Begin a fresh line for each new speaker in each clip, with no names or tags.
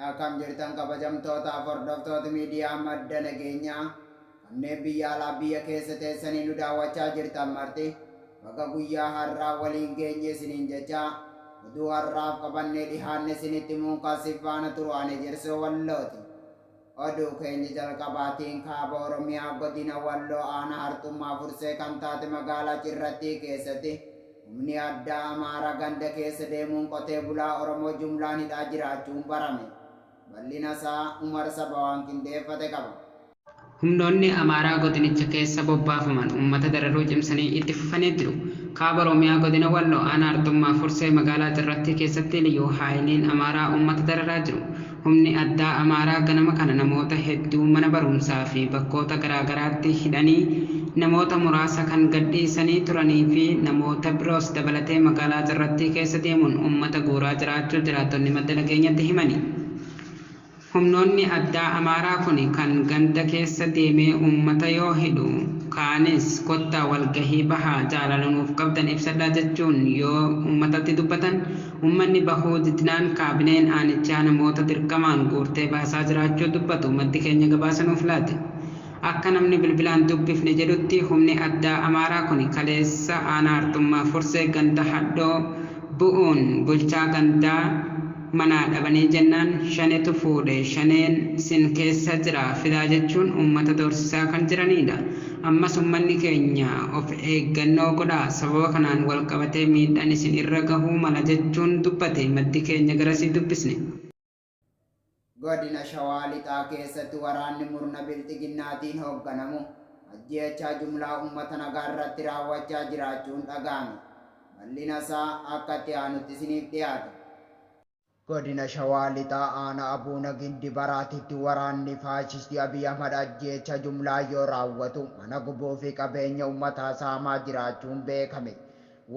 Akkam jirtan kabajamtoota hordoftoota miidiyaa madda nageenyaa kanneen biyya alaa biyya keessa teessanii nu daawwachaa jirtan marti bakka guyyaa har'aa waliin geenye isiniin jechaa oduu har'aaf qabannee dhihaanne isinitti muunkaasiif faana turu'anii jirsoo wallooti. Oduu keenya jalqabaatiin kaaba Oromiyaa godina Walloo aanaa Harxummaa Fursee kan taate magaalaa Cirrattii keessatti humni addaa Amaaraa ganda keessa deemuun qotee bulaa Oromoo jumlaan hidhaa jiraachuun barame. Bal'ina isaa Umar Saba waan qindeeffate qaba.
Humnoonni Amaaraa godinicha keessa bobbaafaman uummata dararuu cimsanii itti fufanii jiru. Kaaba Oromiyaa godina Walloo aanaa Harxummaa Fursee magaalaa Cirrattii keessatti liyyuu haayiliin Amaaraa uummata dararaa jiru. Humni addaa Amaaraa ganama kana namoota hedduu mana barumsaa fi bakkoota garaagaraatti hidhanii namoota muraasa kan gadhiisanii turanii fi namoota biroos dabalatee magaalaa Cirrattii keessa deemuun uummata guuraa jiraachuu jiraattonni madda nageenyatti himani. Humnoonni addaa Amaaraa kun kan ganda keessa deemee uummata yoo hidhu kaanis kottaa walgahii bahaa jaalala nuuf qabdan ibsadhaa jechuun yoo uummatatti dubbatan uummanni bahuu didnaan kaabineen aanichaa namoota dirqamaan guurtee baasaa jiraachuu dubbatu maddi keenya gabaasa nuuf laate. Akka namni bilbilaan dubbifne jedhutti humni addaa Amaaraa kun kaleessa aanaa Harxummaa Fursee ganda hadhoo bu'uun bulchaa gandaa manaa dhabanii jennaan shanetu fuudhe shaneen sin keessa jira fidaa jechuun uummata doorsisaa kan jiranidha. Ammas uummanni keenya of eeggannoo godhaa sababa kanaan wal qabatee miidhaan isin irra gahuu mala jechuun dubbate maddi keenya garasii dubbisne.
Godina Shawaa Lixaa keessatti waraanni murna bilxiginnaatiin hoogganamu ajjeechaa jumlaa uummata nagaa irratti raawwachaa jiraachuun dhaga'ame. Bal'ina isaa akka itti aanutti isiniif dhiyaata. Godina Shawaa Lixaa aanaa Abuuna Gindi Baraatitti waraanni faashistii Abiy Ahmad ajjeechaa jumlaa yoo raawwatu mana gubuu fi qabeenya uummataa saamaa jiraachuun beekame.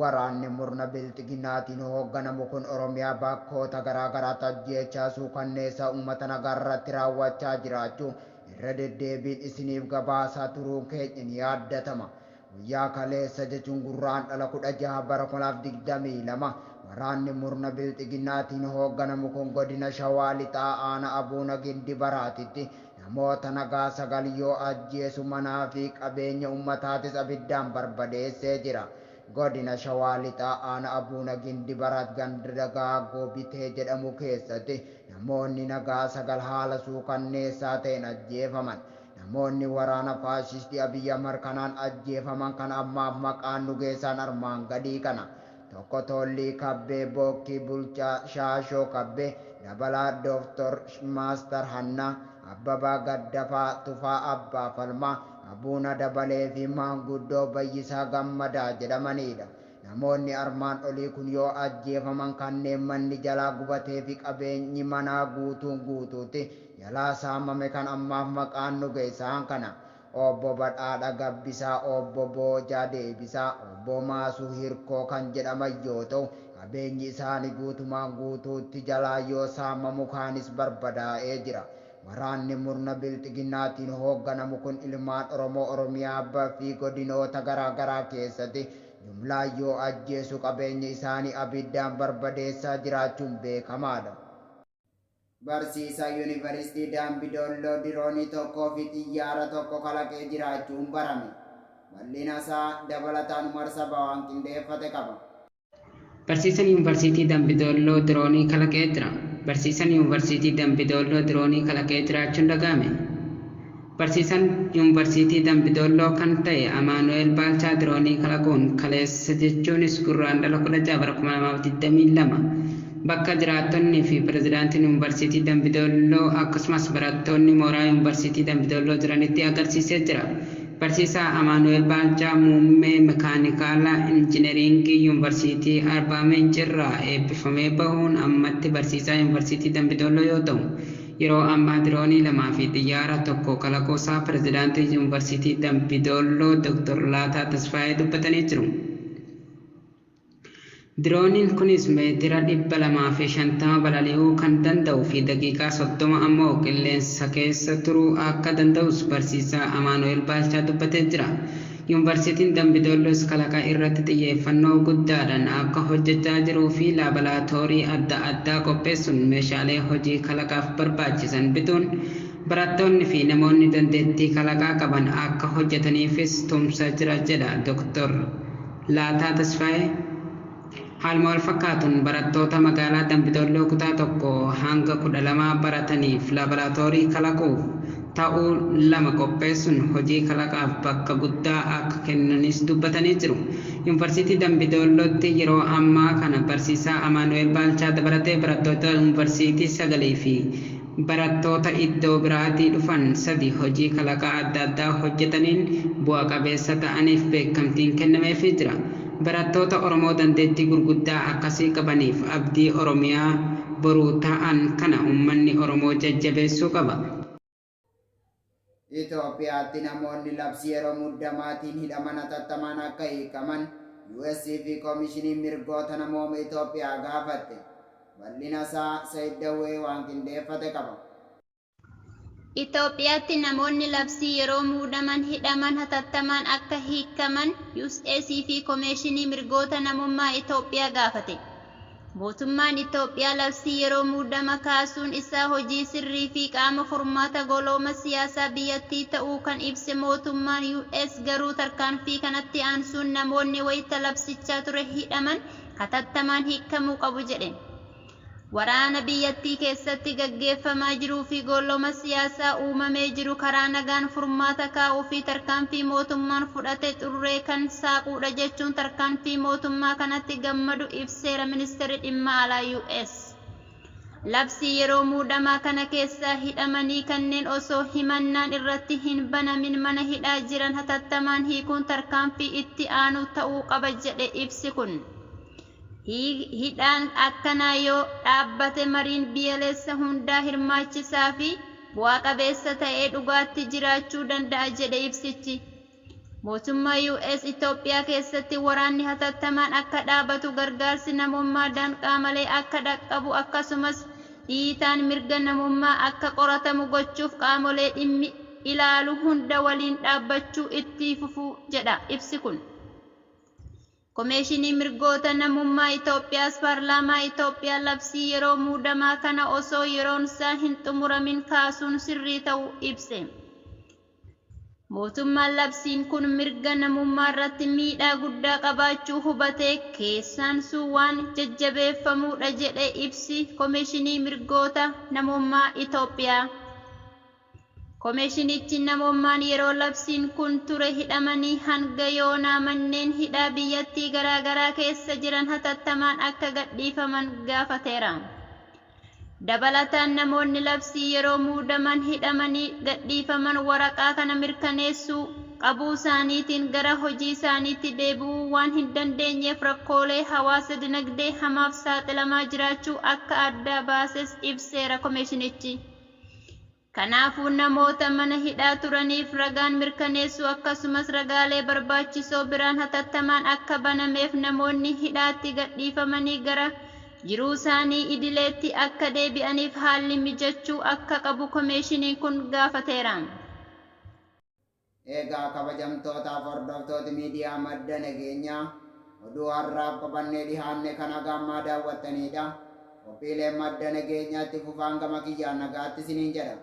Waraanni murna bilxiginnaatiin hoogganamu kun Oromiyaa bakkoota garaagaraatti ajjeechaa suukanneessa uummata nagaa irratti raawwachaa jiraachuu irra deddeebiin isiniif gabaasaa turuun keenya ni yaaddatama. Guyyaa kaleessa jechuun gurraandhala 16 bara 2022 waraanni murna bilxiginnaatiin hoogganamu kun godina Shawaa Lixaa aanaa Abuuna Gindi Baraatitti namoota nagaa 9 yoo ajjeesu manaa fi qabeenya uummataatis abiddaan barbadeessee jira. Godina Shawaa Lixaa aanaa Abuuna Gindi Baraat ganda Dagaagoo Bitee jedhamu keessatti namoonni nagaa 9 haala suukanneessaa ta'een ajjeefaman. Namoonni waraana faashistii Abiy Ahmad kanaan ajjeefaman kan ammaaf maqaan nu geessan armaan gadii kana. Tokko Tollii Kabbee Bokkii Bulchaa Shaashoo Kabbee Dabalaa Dooktor Maastar Hannaa Abbabaa Gaddafaa Tufaa Abbaa Falmaa Abuuna Dabalee fi Maanguddoo Bayyisaa Gammadaa jedhamanidha. Namoonni armaan olii kun yoo ajjeefaman kanneen manni jalaa gubatee fi qabeenyi manaa guutuutti jalaa saamame kan ammaaf maqaan nu geessan kana. Obbo Badhaadha Gabbisaa, Obbo Boojaa Deebisaa, Obbo Maasuu Hirkoo kan jedhaman yoo ta'u qabeenyi isaanii guutuutti jalaa yoo saamamu kaanis barbadaa'ee jira. Waraanni murna bilxiginnaatiin hoogganamu kun ilmaan Oromoo Oromiyaa fi godinoota garaagaraa keessatti jumlaan yoo ajjeesu qabeenya isaanii abiddaan barbadeessaa jiraachuun beekamaadha. Barsiisaa Yuunivarsiitii Dambidolloo diroonii tokkoo fi xiyyaara tokko kalaqee jiraachuun barame. Bal'ina isaa dabalataan Umar Saba waan qindeeffate qaba.
Barsiisaan Yuunivarsiitii Dambidolloo diroonii kalaqee jira. Barsiisaan Yuunivarsiitii Dambidolloo diroonii kalaqee jiraachuun dhaga'ame. Barsiisaan Yuunivarsiitii Dambidolloo kan ta'e Amaanu'eel Baalchaa diroonii kalaquun kaleessa jechuunis gurraandhala 16 bara 2022 bakka jiraattonnii fi pirezidaantiin Yuunivarsiitii Dambidolloo akkasumas barattoonni mooraa Yuunivarsiitii Dambidolloo jiranitti agarsiisee jira. Barsiisaa Amaanu'eel Baalchaa muummee mekaanikaalaa injineringii Yuunivarsiitii Arbaa Mincirraa eebbifamee bahuun ammatti barsiisaa Yuunivarsiitii Dambidolloo yoo ta'u yeroo ammaa diroonii 2 fi xiyyaara tokko kalaquusaa pirezidaantii Yuunivarsiitii Dambidolloo Dr. Laataa Tasfaayee dubbatanii jiru. Dirooniin kunis meetira 250 balali'uu kan danda'uu fi daqiiqaa 30 ammoo qilleensa keessa turuu akka danda'us barsiisaa Amaanu'eel Baalchaa dubbatee jira. Yuunivarsiitiin Dambidoolloos kalaqaa irratti xiyyeeffannoo guddaadhaan akka hojjechaa jiruu fi laaboraatoorii adda addaa qopheessuun meeshaalee hojii kalaqaaf barbaachisan bituun barattoonni fi namoonni dandeettii kalaqaa qaban akka hojjetaniifis tumsa jira jedha Dr. Laataa Tasfaayee. Haaluma wal fakkaatuun barattoota magaalaa Dambidolloo kutaa 1 hanga 12 barataniif laaboraatoorii kalaquuf ta'uu 2 qopheessuun hojii kalaqaaf bakka guddaa akka kennanis dubbatanii jiru. Yuunivarsiitii Dambidollootti yeroo ammaa kana barsiisaa Amaanu'eel Baalchaa dabalatee barattoota yuunivarsiitii 9 fi barattoota iddoo biraatii dhufan 3 hojii kalaqaa adda addaa hojjetaniin bu'a qabeessa ta'aniif beekamtiin kennameefii jira. Barattoota Oromoo dandeettii gurguddaa akkasii qabaniif abdii Oromiyaa boruu ta'an kana uummanni Oromoo jajjabeessuu qaba.
Itoophiyaatti namoonni labsii yeroo muddamaatiin hidhaman hatattamaan akka hiikaman US fi Koomishiniin Mirgoota Namooma Itoophiyaa gaafatte. Bal'ina isaa Said Dawwee waan qindeeffate qaba.
Itoophiyaatti namoonni labsii yeroo muddamaan hidhaman hatattamaan akka hiikaman US fi Koomishinii Mirgoota Namummaa Itoophiyaa gaafate. Mootummaan Itoophiyaa labsii yeroo muddamaa kaasuun isaa hojii sirrii fi qaama furmaata golooma siyaasaa biyyattii ta'uu kan ibse mootummaan US garuu tarkaanfii kanatti aansuun namoonni wayita labsichaa ture hidhaman hatattamaan hiikamuu qabu jedhe. Waraana biyyattii keessatti gaggeeffamaa jiruu fi golooma siyaasaa uumamee jiru karaa nagaan furmaata kaa'uu fi tarkaanfii mootummaan fudhate xurree kan saaquudha jechuun tarkaanfii mootummaa kanatti gammadu ibseera ministeerri dhimma alaa US. Labsii yeroo muddamaa kana keessaa hidhamanii kanneen osoo himannaan irratti hin banamin mana hidhaa jiran hatattamaan hiikuun tarkaanfii itti aanu ta'uu qaba jedhe ibsi kun. Hidhaan akkanaa yoo dhaabbate mariin biyyaalessa hundaa hirmaachisaa fi bu'aa qabeessa ta'ee dhugaatti jiraachuu danda'a jedhe ibsichi. Mootummaa US Itoophiyaa keessatti waraanni hatattamaan akka dhaabatu gargaarsi namummaa danqaa malee akka dhaqqabu akkasumas dhiitaan mirga namummaa akka qoratamu gochuuf qaamolee dhimmi ilaalu hunda waliin dhaabbachuu itti fufuu jedha ibsi kun. Koomishinii Mirgoota Namummaa Itoophiyaas Paarlaamaa Itoophiyaa labsii yeroo muddamaa kana osoo yeroon isaa hin xumuramin kaasuun sirrii ta'uu ibse. Mootummaan labsiin kun mirga namummaa irratti miidhaa guddaa qabaachuu hubatee keessaansuu waan jajjabeeffamuudha jedhe ibsi Koomishinii Mirgoota Namummaa Itoophiyaa. Koomishinichi namummaan yeroo labsiin kun ture hidhamanii hanga yoonaa manneen hidhaa biyyattii garaagaraa keessa jiran hatattamaan akka gadhiifaman gaafateera. Dabalataan namoonni labsii yeroo muddamaan hidhamanii gadhiifaman waraqaa kana mirkaneessuu qabuu isaaniitiin gara hojii isaaniitti deebi'uu waan hin dandeenyeef rakkoolee hawaasa dinagdee hamaaf saaxilamaa jiraachuu akka adda baases ibseera koomishinichi. Kanaafuu namoota mana hidhaa turaniif ragaan mirkaneessuu akkasumas ragaalee barbaachisoo biraan hatattamaan akka banameef namoonni hidhaatti gadhiifamanii gara jiruu isaanii idileetti akka deebi'aniif haalli mijachuu akka qabu koomishiniin kun gaafateera.
Egaa kabajamtootaaf hordoftoota miidiyaa madda nageenyaa oduu har'aaf qabannee dhihaanne kana gammaa daawwattanidha. Qophiileen madda nageenyaatti fufaan gama kiyyaan nagaatti isiniin jedha.